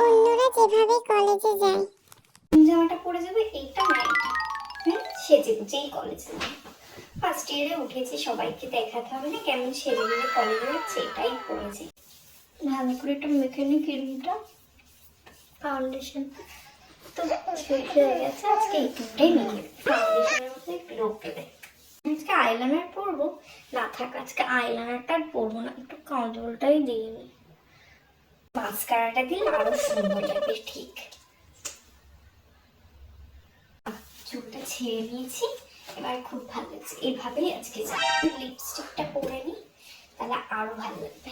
অন্যরা যেভাবে কলেজে যায়। জামাটা পরে যাবে, এইটা না এটা। সেজে গুজেই কলেজে যাবে। ফার্স্ট ইয়ারে উঠেছি, সবাইকে দেখাতে হবে না কেমন সেজে গুজে কলেজে যাচ্ছে, এটাই পরেছি। ভালো করে একটা মেখে নি ক্রিমটা, ফাউন্ডেশন তো শেষ হয়ে গেছে। আজকে এইটুকুটাই মেখে ফাউন্ডেশনের মধ্যে একটু লোক দেবে। আজকে আইলাইনার পরবো না, থাক আজকে আইলাইনারটা আর পরবো না, একটু কাজলটাই দিয়ে নি। মাস্কারাটা দিলে আরো সুন্দর লাগবে। ঠিক, চুলটা ছেড়ে নিয়েছি, এবার খুব ভালো লাগছে। এইভাবেই আজকে যাই। লিপস্টিকটা পরে নি, তাহলে আরো ভালো লাগবে।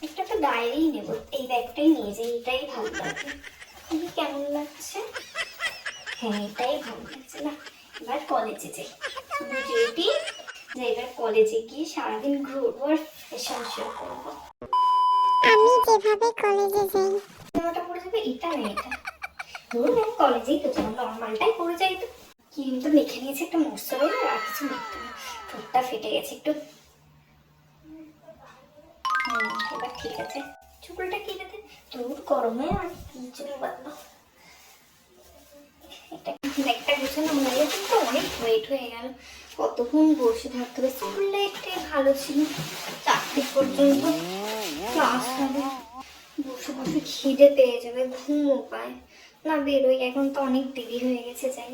একটা তো ডায়েরি নেবো, এই ব্যাগটাই নিয়ে যাই, এটাই ভালো লাগবে। কেমন লাগছে? হ্যাঁ, এটাই ভালো লাগছে না। এবার কলেজে যাই, রেডি যে এবার কলেজে গিয়ে সারাদিন ঘুরবো আর ফ্যাশন শো করবো। আমি যেভাবে কলেজে যাই। জামাটা পরে যাবে, এটা না এটা। ধরুন কলেজেই তো যাবো, নর্মালটাই পরে যাই। তো ক্রিম তো মেখে নিয়েছি, একটা ময়শ্চারাইজার আর কিছু মেখতে না। ঠোঁটটা ফেটে গেছে একটু। এবার ঠিক আছে। চুলটা কেটে দে, তোর গরমে আর কি চুল বাঁধলো। একটা গুছানো হয়ে গেছে, তো অনেক ওয়েট হয়ে গেল। কতক্ষণ বসে থাকতে হবে। স্কুলটা একটু ভালো ছিল, 4টে পর্যন্ত ক্লাস হবে। বসে বসে খিদে পেয়ে যাবে, ঘুমও পায় না। বেরোই, এখন তো অনেক দেরি হয়ে গেছে, যাই।